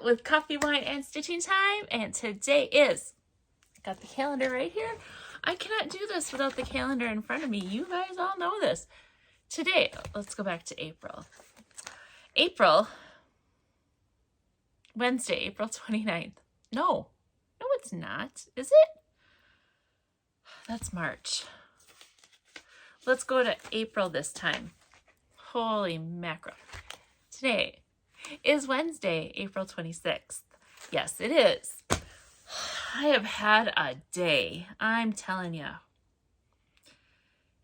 with coffee, wine, and stitching time. And today is, I got the calendar right here. I cannot do this without the calendar in front of me. You guys all know this. Today, let's go back to April. Wednesday, April 29th. No, it's not. Is it? That's March. Let's go to April this time. Holy mackerel. Today is Wednesday, April 26th. Yes, it is. I have had a day. I'm telling you.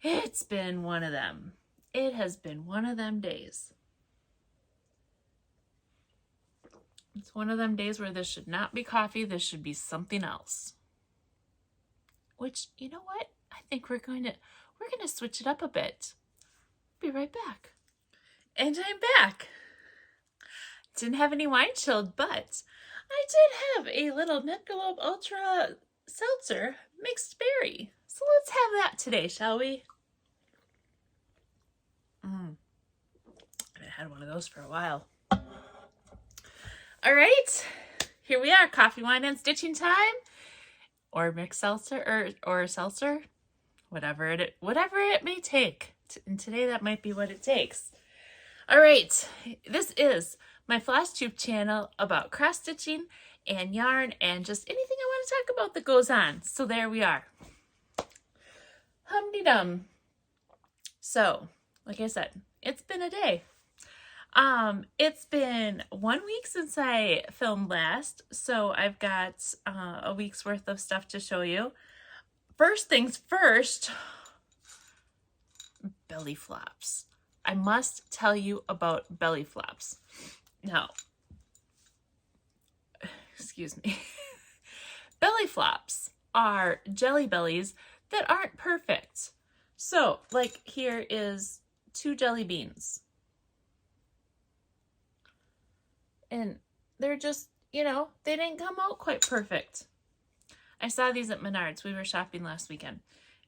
It's been one of them. It has been one of them days. It's one of them days where this should not be coffee. This should be something else. Which, you know what? I think we're going to switch it up a bit. Be right back. And I'm back. Didn't have any wine chilled, but I did have a little Michelob Ultra seltzer mixed berry. So let's have that today, shall we? I haven't had one of those for a while. All right, here we are, coffee, wine, and stitching time, or mixed seltzer, or seltzer, whatever it may take. And today that might be what it takes. All right, this is my FlossTube channel about cross stitching and yarn and just anything I want to talk about that goes on. So there we are. Hum-de-dum. So, like I said, it's been a day. It's been 1 week since I filmed last, so I've got a week's worth of stuff to show you. First things first, belly flops. I must tell you about belly flops. Now, excuse me. Belly flops are jelly bellies that aren't perfect. So, like here is 2 jelly beans. And they're just, they didn't come out quite perfect. I saw these at Menards. We were shopping last weekend.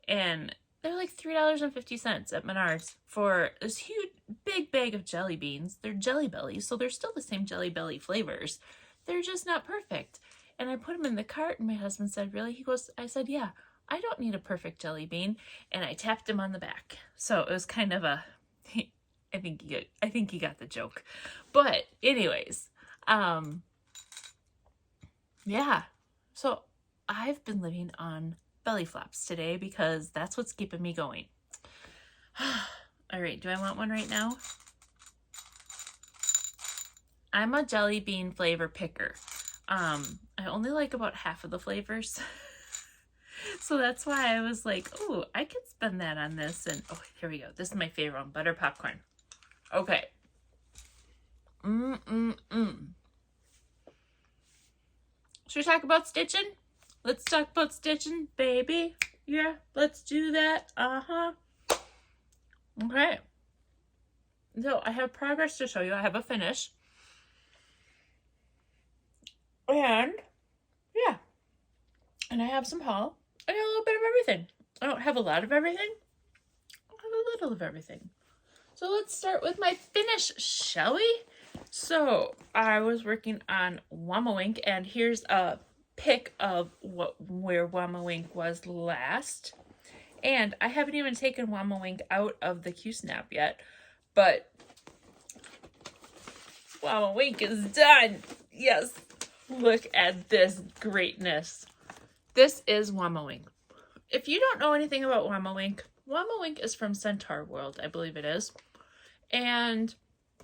And they're like $3.50 at Menards for this huge, big bag of jelly beans. They're Jelly Bellies, so they're still the same Jelly Belly flavors. They're just not perfect. And I put them in the cart, and my husband said, really? He goes, I said, yeah, I don't need a perfect jelly bean. And I tapped him on the back. So it was kind of a... I think you got the joke. But anyways, yeah. So I've been living on belly flops today because that's what's keeping me going. All right, do I want one right now? I'm a jelly bean flavor picker. I only like about half of the flavors. So that's why I was like, oh, I could spend that on this. And oh, here we go. This is my favorite one, butter popcorn. Okay. Should we talk about stitching? Let's talk about stitching, baby. Yeah, let's do that. Okay. So I have progress to show you. I have a finish. And yeah. And I have some haul. I got a little bit of everything. I don't have a lot of everything. I have a little of everything. So let's start with my finish, shall we? So I was working on Wamawink, and here's a pic of where Wamawink was last. And I haven't even taken Wamawink out of the Q-snap yet, but Wamawink is done. Yes, look at this greatness. This is Wamawink. If you don't know anything about Wamawink, Wamawink is from Centaur World, I believe it is. And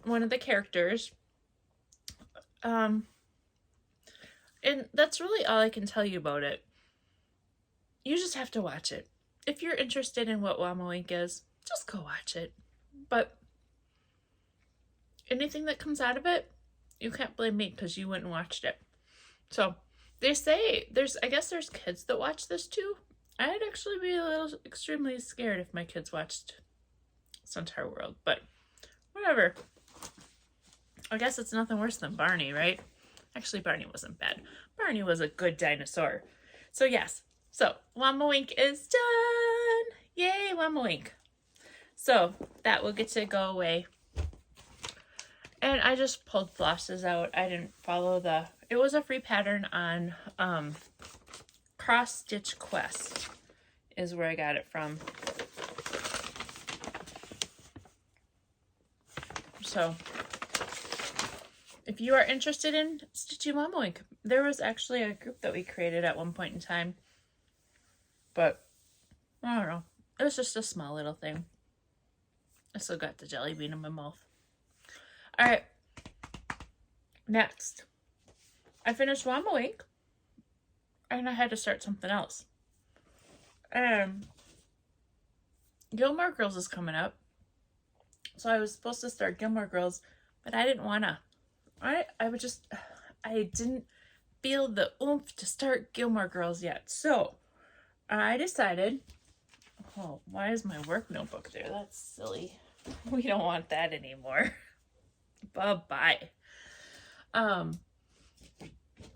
one of the characters, and that's really all I can tell you about it. You just have to watch it. If you're interested in what Wamawink is, just go watch it. But anything that comes out of it, you can't blame me because you went and watched it. So they say I guess there's kids that watch this too. I'd actually be a little extremely scared if my kids watched Centaur World, but whatever. I guess it's nothing worse than Barney, right? Actually, Barney wasn't bad. Barney was a good dinosaur. So yes, so Wamawink is done. Yay, Wamawink. So that will get to go away. And I just pulled flosses out. I didn't follow the, it was a free pattern on Cross Stitch Quest is where I got it from. So if you are interested in stitching Mama Wink, there was actually a group that we created at one point in time, but I don't know. It was just a small little thing. I still got the jelly bean in my mouth. All right. Next, I finished Mama Wink, and I had to start something else. Gilmore Girls is coming up, so I was supposed to start Gilmore Girls, but I didn't wanna. I didn't feel the oomph to start Gilmore Girls yet. So I decided, oh, why is my work notebook there? That's silly. We don't want that anymore. Bye-bye.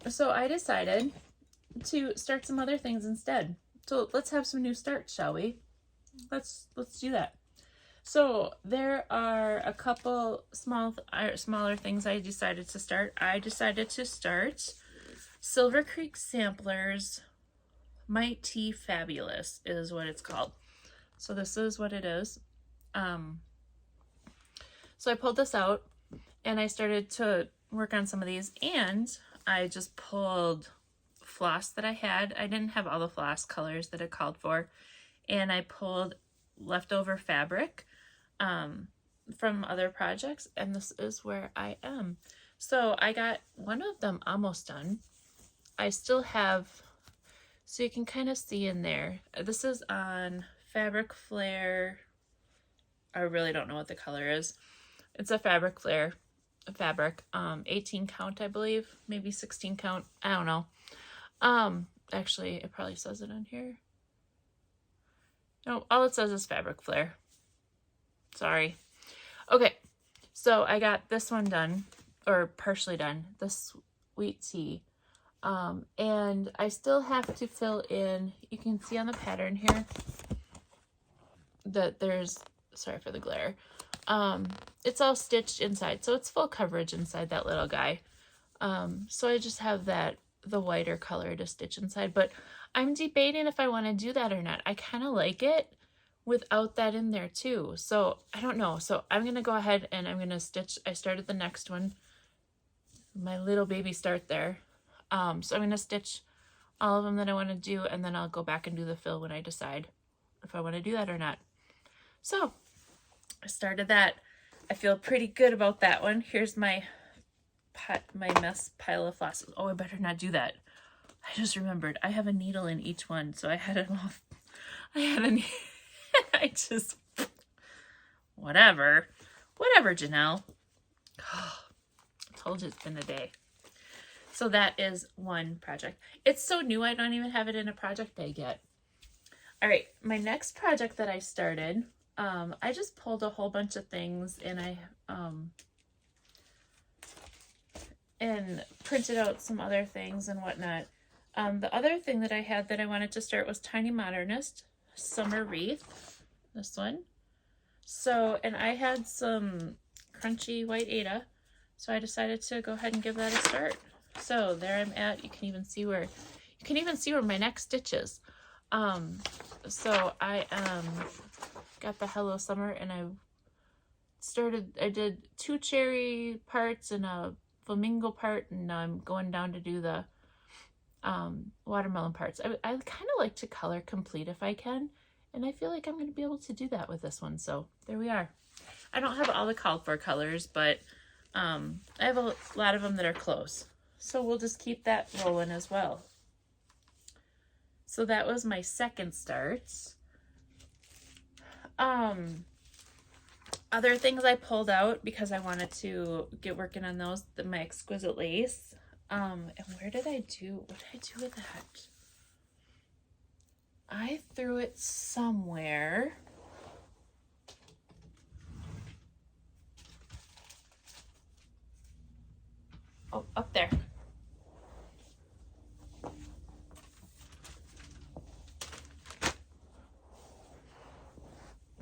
So I decided to start some other things instead. So let's have some new starts, shall we? Let's do that. So there are a couple smaller things I decided to start. I decided to start Silver Creek Samplers Mighty Fabulous is what it's called. So this is what it is. So I pulled this out and I started to work on some of these, and I just pulled floss that I had. I didn't have all the floss colors that it called for, and I pulled leftover fabric from other projects, and this is where I am. So I got one of them almost done. I still have, so you can kind of see in there, this is on Fabric Flare. I really don't know what the color is. It's a Fabric Flare fabric, 18 count, I believe, maybe 16 count, I don't know. Actually, it probably says it on here. No, all it says is Fabric Flare. Sorry. Okay, so I got this one done, or partially done, the Sweet Tea. And I still have to fill in, you can see on the pattern here that there's, sorry for the glare, it's all stitched inside, so it's full coverage inside that little guy. So I just have the whiter color to stitch inside, but I'm debating if I want to do that or not. I kind of like it without that in there too, so I don't know. So I'm gonna go ahead and I'm gonna stitch. I started the next one, my little baby start there. So I'm gonna stitch all of them that I want to do, and then I'll go back and do the fill when I decide if I want to do that or not. So I started that. I feel pretty good about that one. Here's my mess pile of flosses. Oh, I better not do that. I just remembered I have a needle in each one, so I had it off. I had a needle. I just, whatever, Janelle. Oh, I told you it's been a day. So that is one project. It's so new, I don't even have it in a project bag yet. All right, my next project that I started, I just pulled a whole bunch of things, and I and printed out some other things and whatnot. The other thing that I had that I wanted to start was Tiny Modernist Summer Wreath, this one. So, and I had some crunchy white Aida, so I decided to go ahead and give that a start. So there I'm at. You can even see where my next stitch is. So I got the Hello Summer, and I did 2 cherry parts and a flamingo part, and now I'm going down to do the watermelon parts. I kind of like to color complete if I can, and I feel like I'm going to be able to do that with this one. So there we are. I don't have all the called for colors, but I have a lot of them that are close. So we'll just keep that rolling as well. So that was my second start. Other things I pulled out because I wanted to get working on those, my exquisite lace. And what did I do with that? I threw it somewhere. Oh, up there.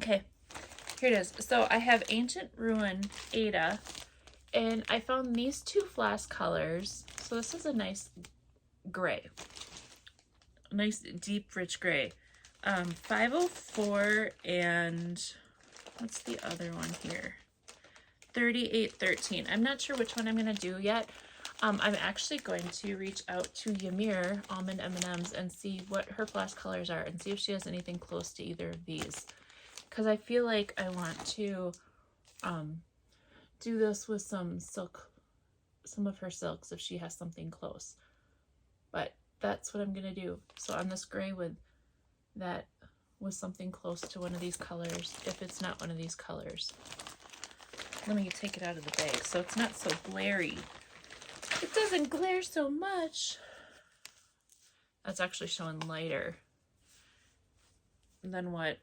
Okay, here it is. So I have Ancient Ruin Aida, And I found these two floss colors. So this is a nice gray. Nice, deep, rich gray. 504 and what's the other one here? 3813. I'm not sure which one I'm going to do yet. I'm actually going to reach out to Ymir Almond M&Ms and see what her floss colors are and see if she has anything close to either of these. Because I feel like I want to do this with some silk, some of her silks if she has something close. But that's what I'm going to do. So on this gray with that, with something close to one of these colors, if it's not one of these colors. Let me take it out of the bag so it's not so glary. It doesn't glare so much. That's actually showing lighter than what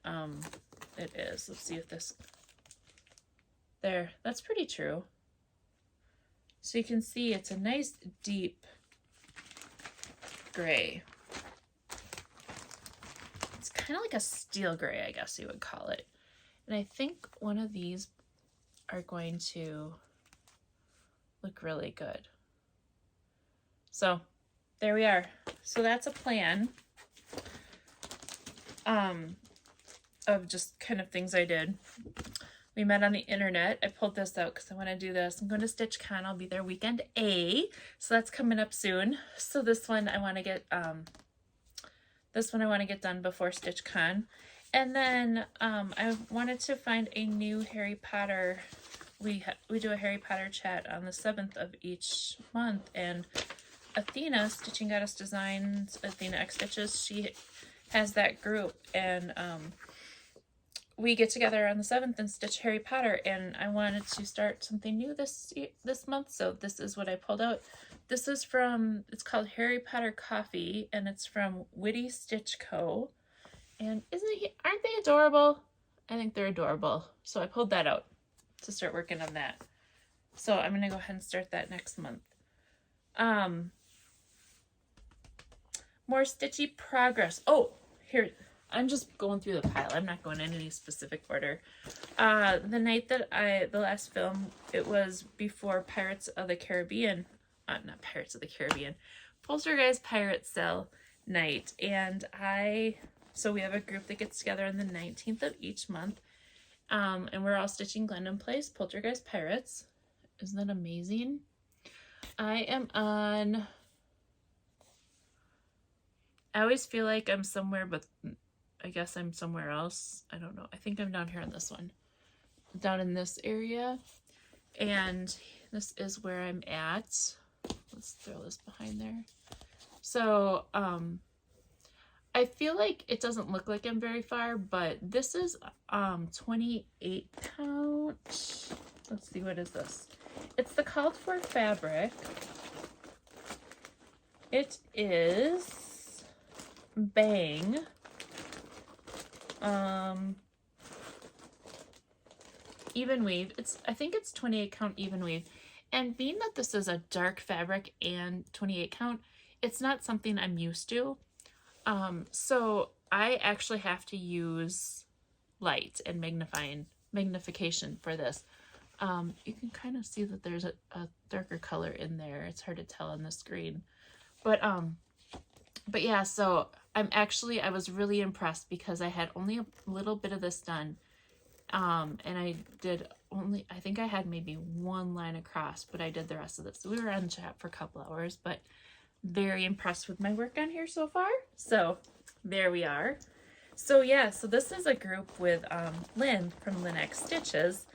it is. Let's see if this, there, that's pretty true. So you can see it's a nice deep gray. It's kind of like a steel gray, I guess you would call it. And I think one of these are going to look really good. So there we are. So that's a plan of just kind of things I did. We met on the internet. I pulled this out because I want to do this. I'm going to StitchCon. I'll be there weekend A. So that's coming up soon. So this one I want to get done before StitchCon. And then I wanted to find a new Harry Potter. We do a Harry Potter chat on the 7th of each month, and Athena, Stitching Goddess Designs, Athena X Stitches, she has that group, and we get together on the 7th and stitch Harry Potter, and I wanted to start something new this month, so this is what I pulled out. This is from, it's called Harry Potter Coffee, and it's from Witty Stitch Co. And aren't they adorable? I think they're adorable. So I pulled that out to start working on that. So I'm going to go ahead and start that next month. More stitchy progress. Oh, here, I'm just going through the pile. I'm not going in any specific order. The night that the last film, it was before Pirates of the Caribbean. Not Pirates of the Caribbean. Poltergeist Pirate Cell night. And so we have a group that gets together on the 19th of each month. And we're all stitching Glendon Place, Poltergeist Pirates. Isn't that amazing? I always feel like I'm somewhere, but I guess I'm somewhere else. I don't know. I think I'm down here on this one. Down in this area. And this is where I'm at. Let's throw this behind there. So, I feel like it doesn't look like I'm very far, but this is 28 count. Let's see, what is this? It's the called for fabric. It is Bang. Even weave. I think it's 28 count even weave. And being that this is a dark fabric and 28 count, it's not something I'm used to. So I actually have to use light and magnification for this. You can kind of see that there's a darker color in there. It's hard to tell on the screen, but yeah, so I was really impressed because I had only a little bit of this done. And I think I had maybe one line across, but I did the rest of this. So we were on chat for a couple hours, but very impressed with my work on here so far. So there we are. So yeah, so this is a group with Lynn from Lynn X Stitches.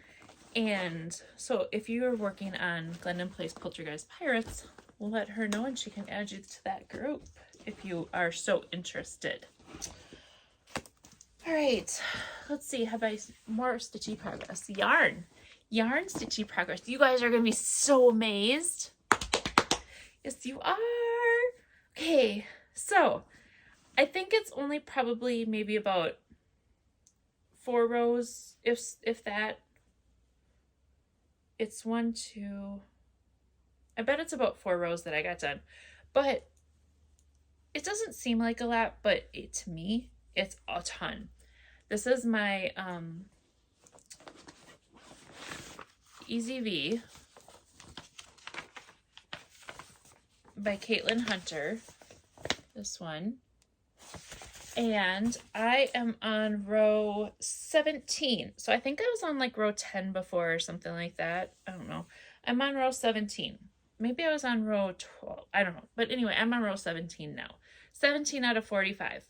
And so if you are working on Glendon Place Poltergeist Pirates, we'll let her know and she can add you to that group if you are so interested. All right, let's see, have I more stitchy progress? Yarn stitchy progress. You guys are gonna be so amazed. Yes, you are. Okay, so I think it's only probably maybe about 4 rows, if that. It's 1, 2, I bet it's about 4 rows that I got done, but it doesn't seem like a lot, but to me, it's a ton. This is my Easy V by Caitlin Hunter. This one. And I am on row 17. So I think I was on like row 10 before or something like that. I don't know. I'm on row 17. Maybe I was on row 12. I don't know. But anyway, I'm on row 17 now. 17 out of 45.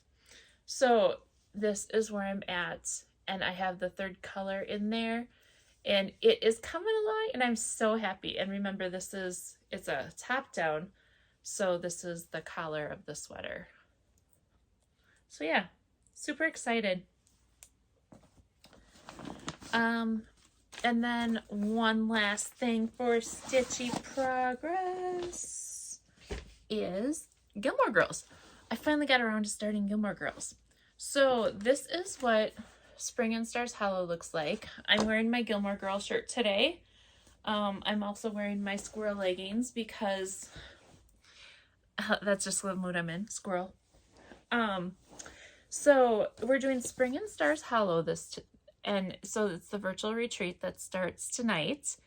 So this is where I'm at. And I have the third color in there. And it is coming along. And I'm so happy. And remember, it's a top down. So this is the collar of the sweater. So yeah, super excited. And then one last thing for Stitchy Progress is Gilmore Girls. I finally got around to starting Gilmore Girls. So this is what Spring and Stars Hollow looks like. I'm wearing my Gilmore Girl shirt today. I'm also wearing my squirrel leggings because that's just the mood I'm in, squirrel. So we're doing Spring and Stars Hollow and so it's the virtual retreat that starts tonight.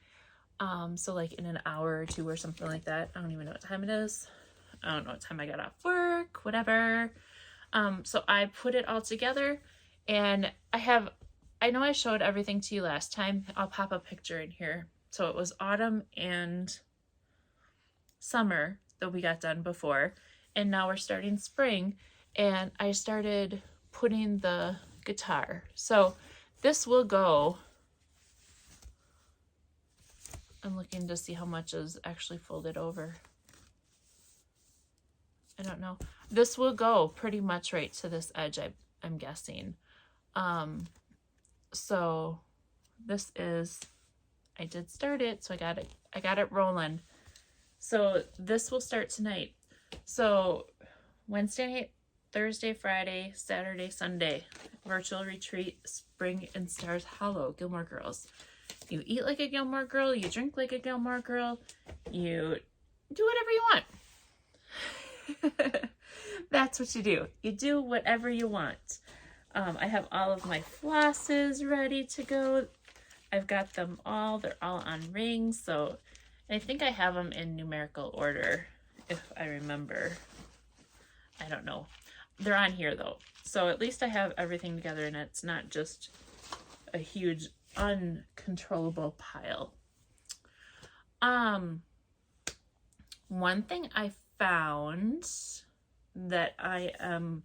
So like in an hour or two or something like that. I don't even know what time it is. I don't know what time I got off work, whatever. So I put it all together, and I know I showed everything to you last time. I'll pop a picture in here. So it was autumn and summer that we got done before, and now we're starting spring. And I started putting the guitar. So this will go, I'm looking to see how much is actually folded over. I don't know. This will go pretty much right to this edge, I'm guessing. So this is, I did start it, so I got it rolling. So this will start tonight. So Wednesday night, Thursday, Friday, Saturday, Sunday, virtual retreat, Spring and Stars Hollow, Gilmore Girls. You eat like a Gilmore Girl, you drink like a Gilmore Girl, you do whatever you want. That's what you do. You do whatever you want. I have all of my flosses ready to go. I've got them all. They're all on rings, so I think I have them in numerical order, if I remember. I don't know. They're on here though, so at least I have everything together and it's not just a huge uncontrollable pile. One thing I found that I am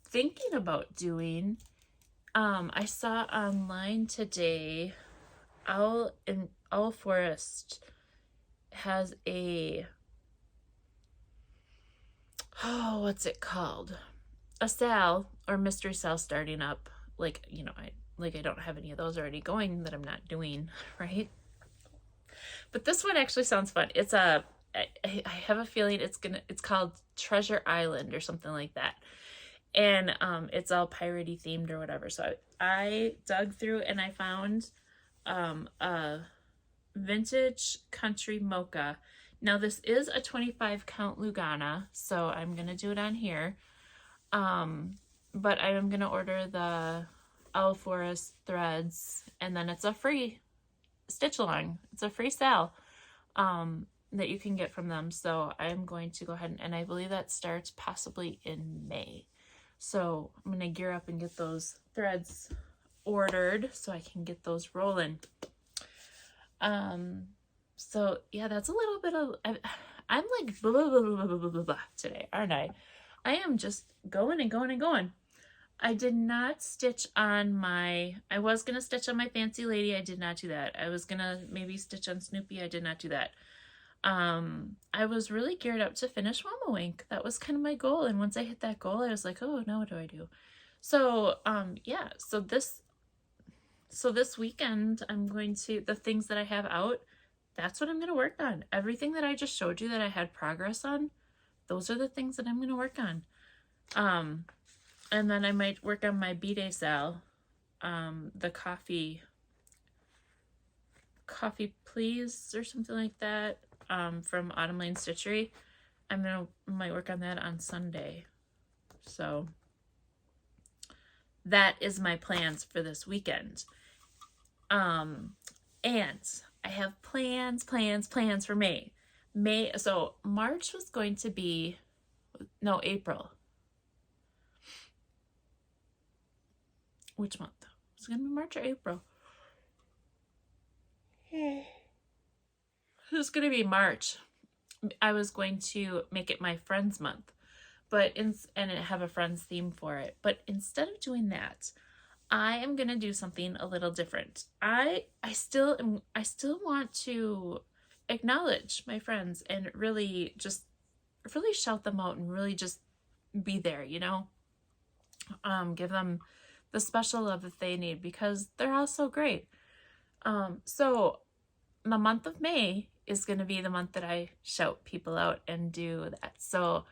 thinking about doing, I saw online today, Owl Forest has a, what's it called? A sale or mystery sale starting up. Like, you know, I don't have any of those already going that I'm not doing, right? But this one actually sounds fun. It's I have a feeling it's called Treasure Island or something like that. And it's all piratey themed or whatever. So I dug through and I found a vintage country mocha. Now this is a 25 count Lugana, so I'm gonna do it on here. But I am gonna order the Owl Forest threads, and then it's a free stitch along. It's a free sale that you can get from them. So I'm going to go ahead and I believe that starts possibly in May. So I'm gonna gear up and get those threads ordered so I can get those rolling. So yeah, that's a little bit of, I'm like blah, blah, blah, blah, blah, blah, blah today, aren't I? I am just going and going and going. I did not stitch on I was going to stitch on my Fancy Lady. I did not do that. I was going to maybe stitch on Snoopy. I did not do that. I was really geared up to finish Mama Wink. That was kind of my goal. And once I hit that goal, I was like, oh, now what do I do? So, yeah, so this weekend, I'm going to, the things that I have out, that's what I'm going to work on. Everything that I just showed you that I had progress on, those are the things that I'm going to work on. And then I might work on my B-Day sale, the coffee please or something like that, from Autumn Lane Stitchery. Might work on that on Sunday. So that is my plans for this weekend. And I have plans for May. So March was going to be, no, April. Which month? It's going to be March or April? It's going to be March. I was going to make it my Friends Month, and have a Friends theme for it. But instead of doing that, I am going to do something a little different. I still want to acknowledge my friends and really shout them out and really just be there, you know? Give them the special love that they need because they're all so great. So the month of May is going to be the month that I shout people out and do that. So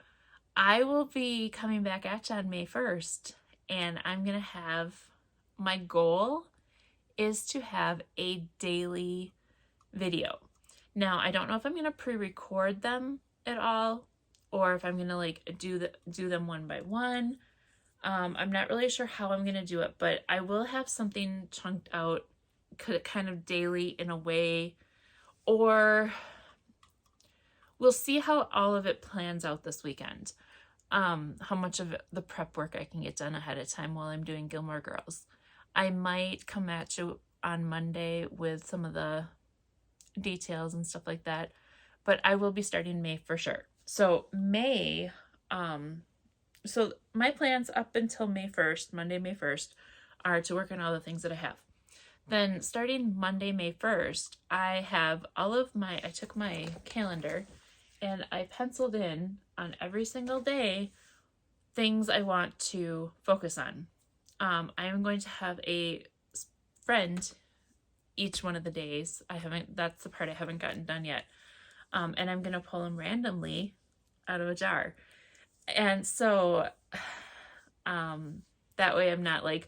I will be coming back at you on May 1st, and I'm going to have, my goal is to have a daily video. Now, I don't know if I'm going to pre-record them at all, or if I'm going to like do them one by one. I'm not really sure how I'm going to do it, but I will have something chunked out kind of daily in a way, or we'll see how all of it plans out this weekend. How much of the prep work I can get done ahead of time while I'm doing Gilmore Girls. I might come at you on Monday with some of the details and stuff like that, but I will be starting May for sure. So May, so my plans up until May 1st, Monday, May 1st, are to work on all the things that I have. Then starting Monday, May 1st, I took my calendar and I penciled in on every single day things I want to focus on. I am going to have a friend each one of the days. That's the part I haven't gotten done yet. And I'm going to pull them randomly out of a jar. And so, that way I'm not like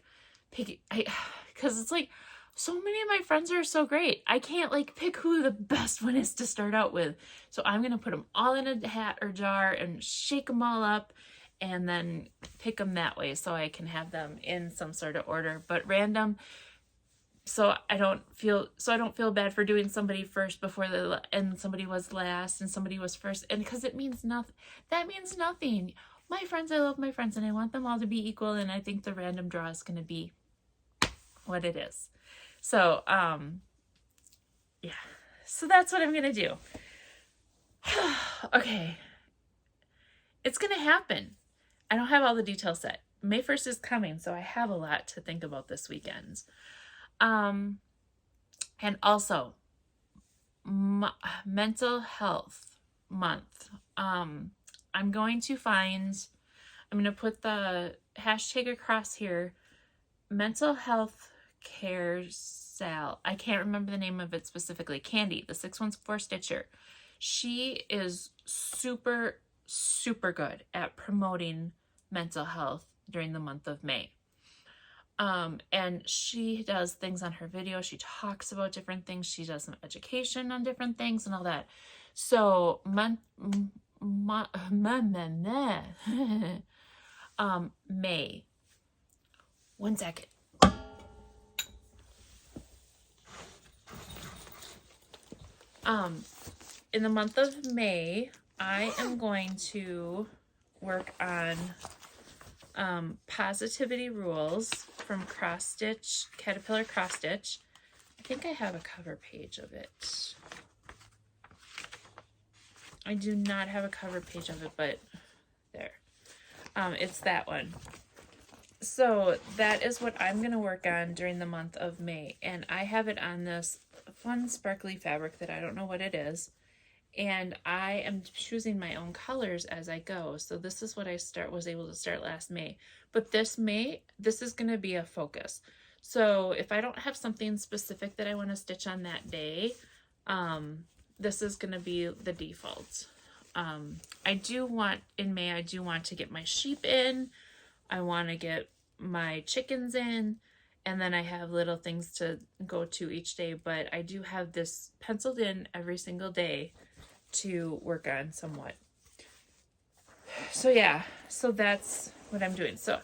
picking, because it's like, so many of my friends are so great. I can't like pick who the best one is to start out with. So I'm going to put them all in a hat or jar and shake them all up and then pick them that way so I can have them in some sort of order, but random. So I don't feel bad for doing somebody first and somebody was last and somebody was first. And because it means nothing. That means nothing. My friends, I love my friends and I want them all to be equal. And I think the random draw is going to be what it is. So, yeah, so that's what I'm going to do. Okay. It's going to happen. I don't have all the details set. May 1st is coming, so I have a lot to think about this weekend. And also, mental health month. I'm going to put the hashtag across here, mental health care Sal. I can't remember the name of it specifically. Candy, the 614 Stitcher. She is super, super good at promoting mental health during the month of May. And she does things on her video. She talks about different things. She does some education on different things and all that. So, May. 1 second. In the month of May, I am going to work on Positivity Rules from Caterpillar Cross Stitch. I think I have a cover page of it. I do not have a cover page of it, but there. It's that one. So that is what I'm going to work on during the month of May. And I have it on this fun sparkly fabric that I don't know what it is. And I am choosing my own colors as I go. So this is what I was able to start last May. But this May, this is going to be a focus. So if I don't have something specific that I want to stitch on that day, this is going to be the default. In May, I do want to get my sheep in. I want to get my chickens in. And then I have little things to go to each day. But I do have this penciled in every single day to work on somewhat. So yeah, so that's what I'm doing. So,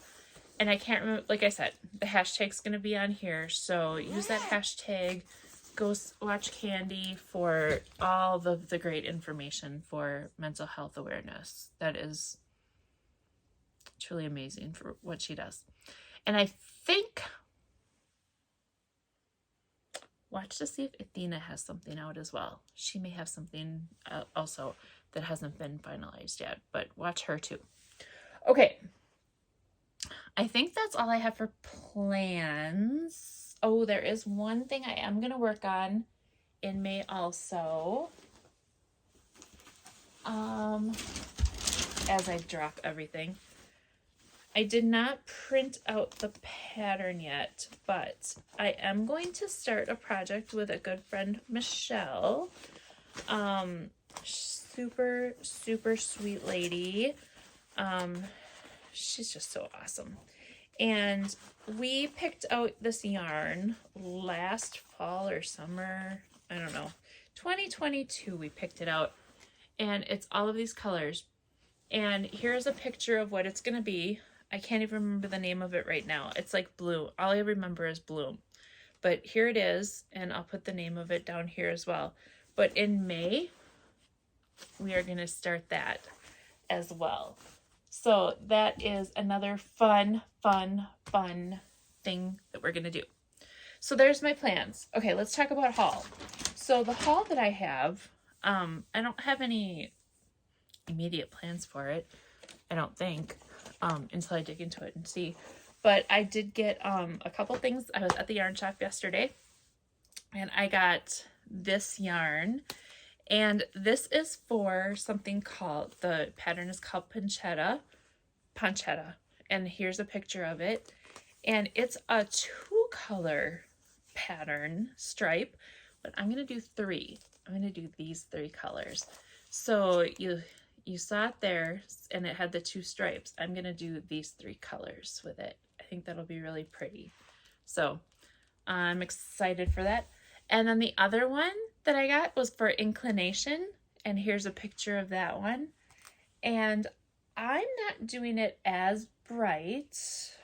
and I can't remember, like I said, the hashtag's going to be on here. So use that hashtag, go watch Candy for all the great information for mental health awareness. That is truly amazing for what she does. And I think, watch to see if Athena has something out as well. She may have something also that hasn't been finalized yet, but watch her too. Okay. I think that's all I have for plans. Oh, there is one thing I am going to work on in May also. As I drop everything. I did not print out the pattern yet, but I am going to start a project with a good friend, Michelle. Super, super sweet lady. She's just so awesome. And we picked out this yarn last fall or summer, I don't know, 2022 we picked it out. And it's all of these colors. And here's a picture of what it's going to be. I can't even remember the name of it right now. It's like blue. All I remember is Bloom. But here it is, and I'll put the name of it down here as well. But in May, we are going to start that as well. So that is another fun thing that we're going to do. So there's my plans. Okay, let's talk about haul. So the haul that I have, I don't have any immediate plans for it, I don't think, until I dig into it and see. But I did get a couple things. I was at the yarn shop yesterday, and I got this yarn. And this is for something called, the pattern is called pancetta. And here's a picture of it. And it's a 2-color pattern stripe, but I'm going to do 3. I'm going to do these 3 colors. So you saw it there, and it had the 2 stripes. I'm going to do these 3 colors with it. I think that'll be really pretty. So I'm excited for that. And then the other one that I got was for inclination. And here's a picture of that one. And I'm not doing it as bright.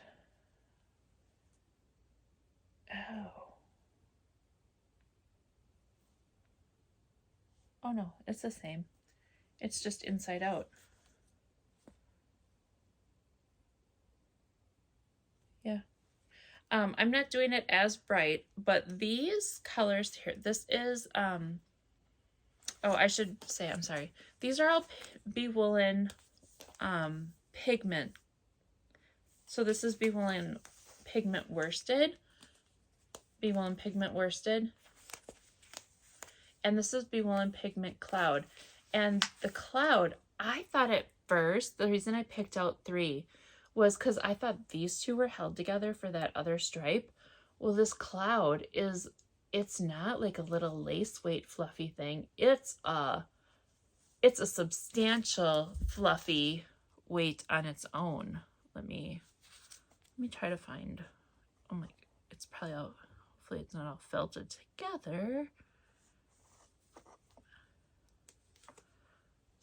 Oh no, it's the same. It's just inside out. Yeah. I'm not doing it as bright, but these colors here, this is, oh, I should say, I'm sorry. These are all Bee Woolen pigment. So this is Bee Woolen pigment worsted. Bee Woolen pigment worsted. And this is Bee Woolen pigment cloud. And the cloud, I thought at first, the reason I picked out 3 was because I thought these 2 were held together for that other stripe. Well, this cloud is, it's not like a little lace weight fluffy thing. It's a substantial fluffy weight on its own. Let me try to find, oh my, it's probably all, hopefully it's not all felted together.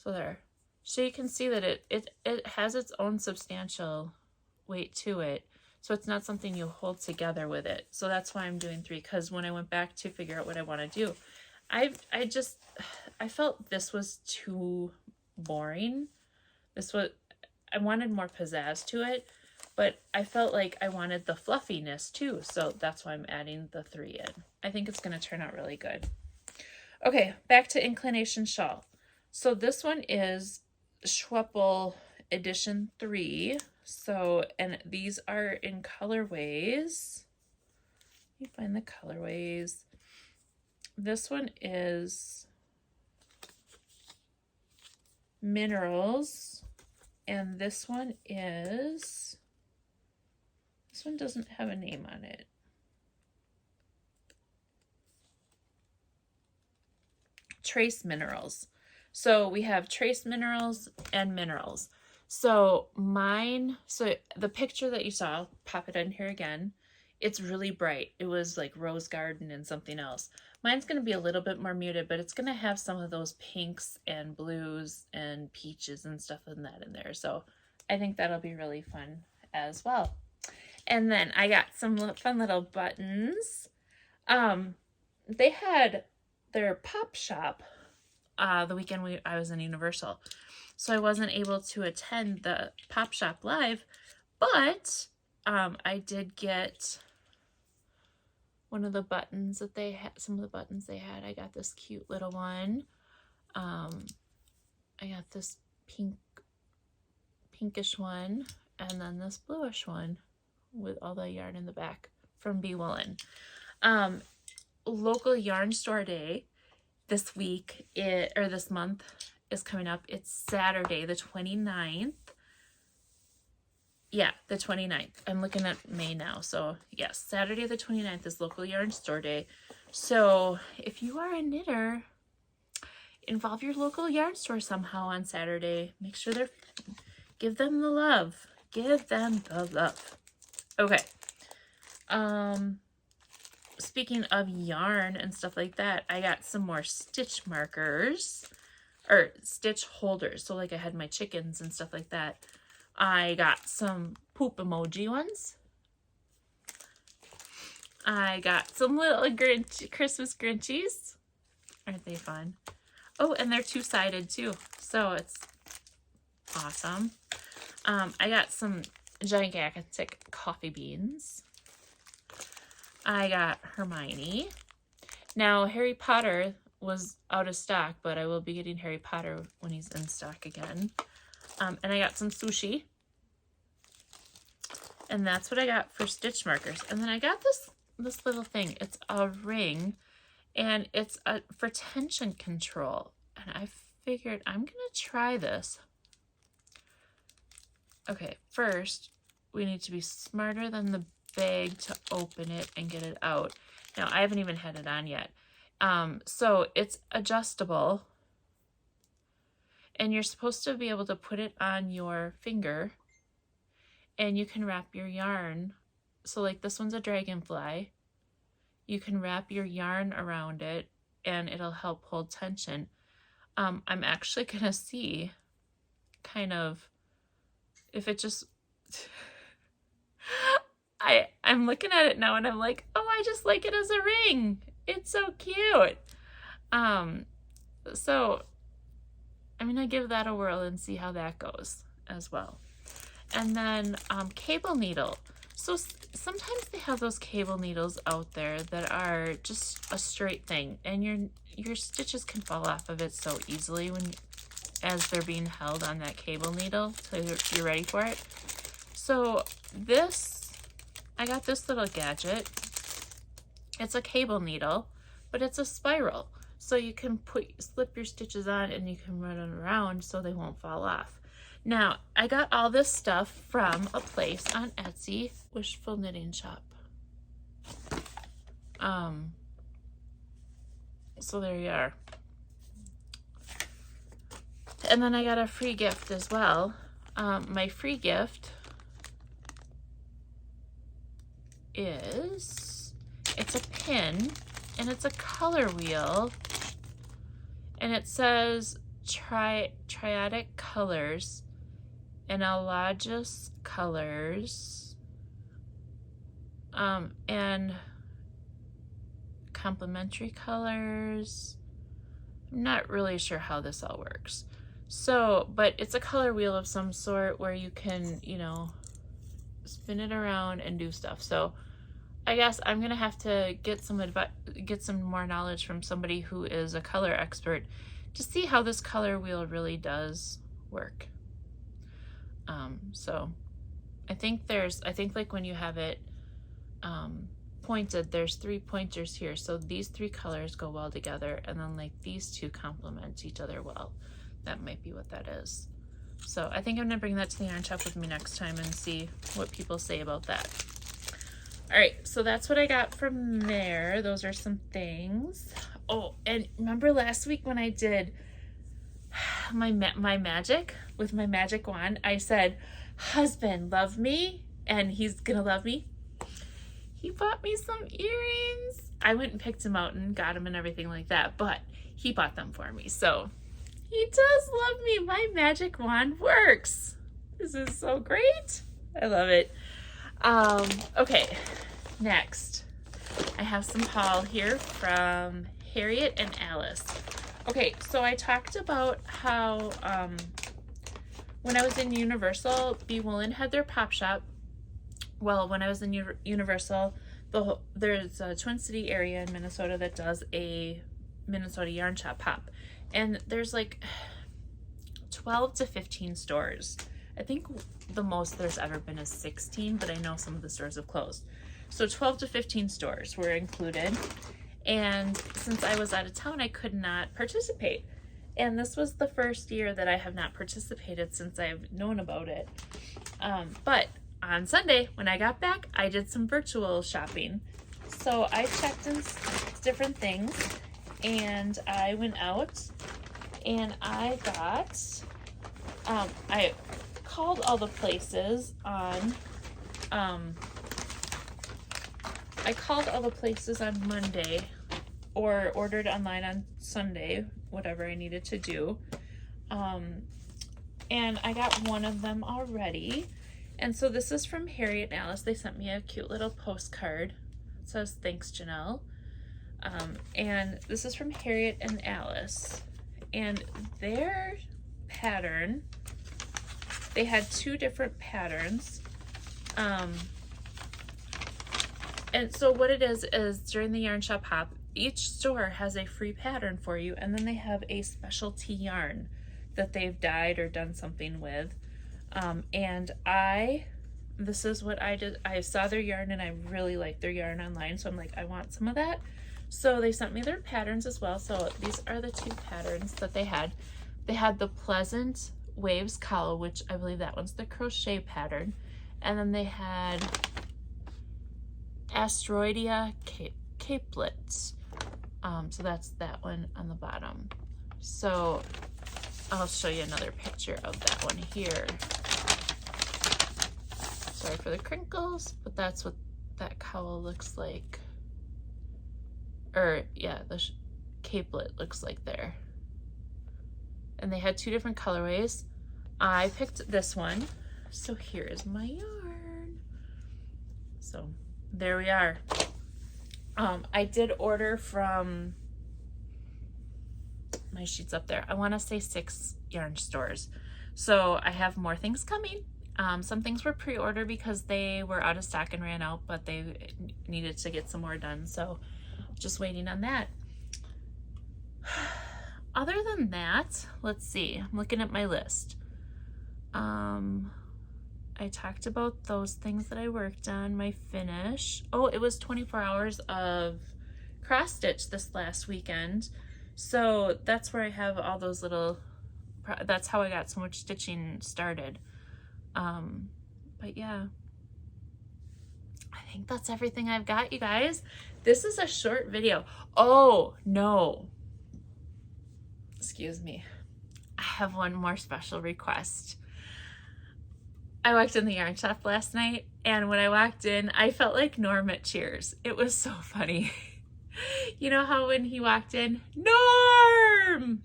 So there. So you can see that it has its own substantial weight to it. So it's not something you hold together with it. So that's why I'm doing 3, because when I went back to figure out what I want to do, I felt this was too boring. I wanted more pizzazz to it, but I felt like I wanted the fluffiness too. So that's why I'm adding the 3 in. I think it's going to turn out really good. Okay, back to Inclination Shawl. So this one is Schweppel edition 3. So, and these are in colorways. Let me find the colorways. This one is Minerals. And this one doesn't have a name on it. Trace Minerals. So we have Trace Minerals and Minerals. So the picture that you saw, I'll pop it in here again. It's really bright. It was like Rose Garden and something else. Mine's going to be a little bit more muted, but it's going to have some of those pinks and blues and peaches and stuff in there. So I think that'll be really fun as well. And then I got some fun little buttons. they had their pop shop the weekend I was in Universal. So I wasn't able to attend the pop shop live, but I did get one of the buttons that they had, some of the buttons they had. I got this cute little one. I got this pinkish one, and then this bluish one with all the yarn in the back from Be Woolen. Local yarn store day this week, or this month, is coming up. It's Saturday the 29th. Yeah, the 29th. I'm looking at May now. So yes, Saturday the 29th is local yarn store day. So if you are a knitter, involve your local yarn store somehow on Saturday. Make sure give them the love. Give them the love. Okay. Speaking of yarn and stuff like that, I got some more stitch markers, or stitch holders. So like I had my chickens and stuff like that. I got some poop emoji ones. I got some little Christmas Grinchies. Aren't they fun? Oh, and they're two-sided too, so it's awesome. I got some gigantic coffee beans. I got Hermione. Now, Harry Potter was out of stock, but I will be getting Harry Potter when he's in stock again. And I got some sushi. And that's what I got for stitch markers. And then I got this little thing. It's a ring, and it's for tension control. And I figured I'm going to try this. Okay, first, we need to be smarter than the bag to open it and get it out. Now, I haven't even had it on yet. So it's adjustable, and you're supposed to be able to put it on your finger, and you can wrap your yarn. So like this one's a dragonfly. You can wrap your yarn around it, and it'll help hold tension. I'm actually gonna see kind of if it just I'm looking at it now and I'm like, oh, I just like it as a ring. It's so cute. So I'm gonna give that a whirl and see how that goes as well. And then cable needle. So sometimes they have those cable needles out there that are just a straight thing, and your stitches can fall off of it so easily as they're being held on that cable needle, so you're ready for it. So I got this little gadget. It's a cable needle, but it's a spiral. So you can slip your stitches on and you can run it around so they won't fall off. Now, I got all this stuff from a place on Etsy, Wishful Knitting Shop. So there you are. And then I got a free gift as well. My free gift it's a pin, and it's a color wheel, and it says Triadic Colors, Analogous Colors, and Complementary Colors. I'm not really sure how this all works. So, but it's a color wheel of some sort where you can, spin it around and do stuff. So I guess I'm gonna have to get some more knowledge from somebody who is a color expert to see how this color wheel really does work. So I think like when you have it pointed, there's 3 pointers here, so these 3 colors go well together, and then like these 2 complement each other well. That might be what that is. So I think I'm gonna bring that to the yarn shop with me next time and see what people say about that. All right, so that's what I got from there. Those are some things. Oh, and remember last week when I did my magic with my magic wand, I said, husband, love me, and he's gonna love me. He bought me some earrings. I went and picked him out and got him and everything like that, but he bought them for me. So he does love me. My magic wand works. This is so great. I love it. Okay, next. I have some haul here from Harriet and Alice. Okay, so I talked about how when I was in Universal, Be Woolen had their pop shop. Well, when I was in Universal, there's a Twin City area in Minnesota that does a Minnesota yarn shop pop. And there's like 12 to 15 stores. I think the most there's ever been is 16, but I know some of the stores have closed. So 12 to 15 stores were included. And since I was out of town, I could not participate. And this was the first year that I have not participated since I've known about it. But on Sunday, when I got back, I did some virtual shopping. So I checked in different things, and I went out and I got, I called all the places on, Monday, or ordered online on Sunday, whatever I needed to do. And I got one of them already. And so this is from Harriet and Alice. They sent me a cute little postcard. It says, "Thanks, Janelle." And this is from Harriet and Alice. And their pattern, they had two different patterns. And so what it is during the Yarn Shop Hop, each store has a free pattern for you, and then they have a specialty yarn that they've dyed or done something with. And this is what I did. I saw their yarn and I really liked their yarn online, so I'm like, I want some of that. So they sent me their patterns as well. So these are the two patterns that they had. They had the Pleasant Waves Cowl, which I believe that one's the crochet pattern. And then they had Asteroidia Capelets. So that's that one on the bottom. So I'll show you another picture of that one here. Sorry for the crinkles, but that's what that cowl looks like. Or yeah, the capelet looks like there. And they had two different colorways. I picked this one. So here is my yarn. So there we are. I did order from, my sheet's up there, I want to say 6 yarn stores. So I have more things coming. Some things were pre-order because they were out of stock and ran out, but they needed to get some more done. So just waiting on that. Other than that, let's see, I'm looking at my list. I talked about those things that I worked on, my finish. Oh, it was 24 hours of cross stitch this last weekend. So that's where I have all those little, that's how I got so much stitching started. But yeah, I think that's everything I've got, you guys. This is a short video. Oh, no. Excuse me. I have one more special request. I walked in the yarn shop last night, and when I walked in, I felt like Norm at Cheers. It was so funny. You know how when he walked in, Norm!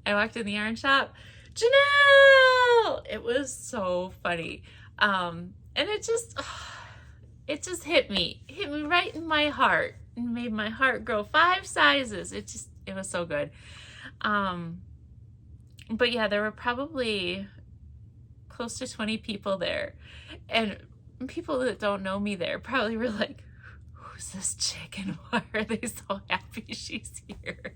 I walked in the yarn shop, Janelle! It was so funny. And it just hit me right in my heart and made my heart grow 5 sizes. It was so good. But yeah, there were probably close to 20 people there, and people that don't know me there probably were like, who's this chick and why are they so happy she's here?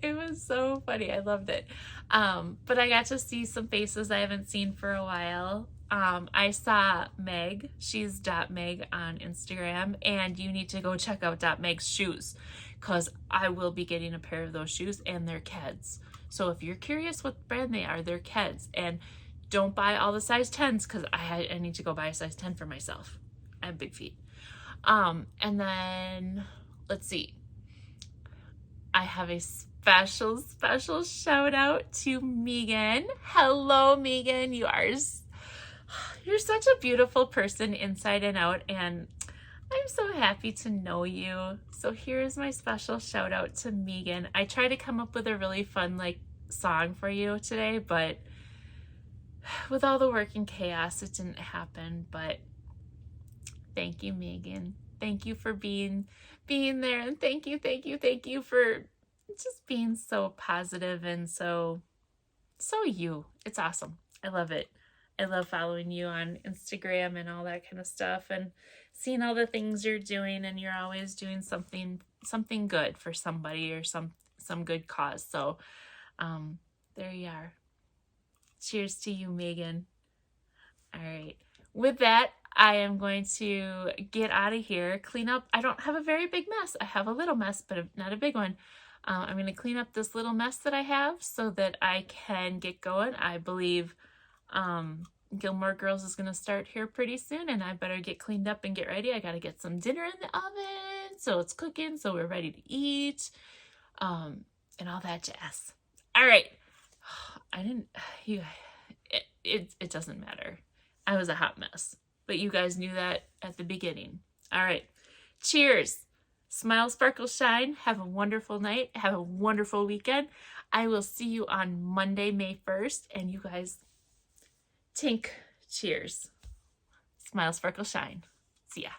It was so funny. I loved it. But I got to see some faces I haven't seen for a while. I saw Meg. She's .meg on Instagram, and you need to go check out .meg's shoes, because I will be getting a pair of those shoes, and they're Keds. So if you're curious what brand they are, they're Keds. And don't buy all the size 10s, because I need to go buy a size 10 for myself. I have big feet. And then, let's see. I have a special shout out to Megan. Hello, Megan. You're such a beautiful person inside and out, and I'm so happy to know you. So here's my special shout out to Megan. I tried to come up with a really fun song for you today, but with all the work and chaos, it didn't happen. But Thank you, Megan. Thank you for being there, and thank you for just being so positive and so you. It's awesome. I love it. I love following you on Instagram and all that kind of stuff, and seeing all the things you're doing, and you're always doing something good for somebody or some good cause. So there you are. Cheers to you, Megan. All right. With that, I am going to get out of here, clean up. I don't have a very big mess. I have a little mess, but not a big one. I'm going to clean up this little mess that I have so that I can get going. I believe Gilmore Girls is going to start here pretty soon, and I better get cleaned up and get ready. I got to get some dinner in the oven, so it's cooking, so we're ready to eat, and all that jazz. All right. It doesn't matter. I was a hot mess, but you guys knew that at the beginning. All right. Cheers. Smile, sparkle, shine. Have a wonderful night. Have a wonderful weekend. I will see you on Monday, May 1st. And you guys, tink, cheers. Smile, sparkle, shine. See ya.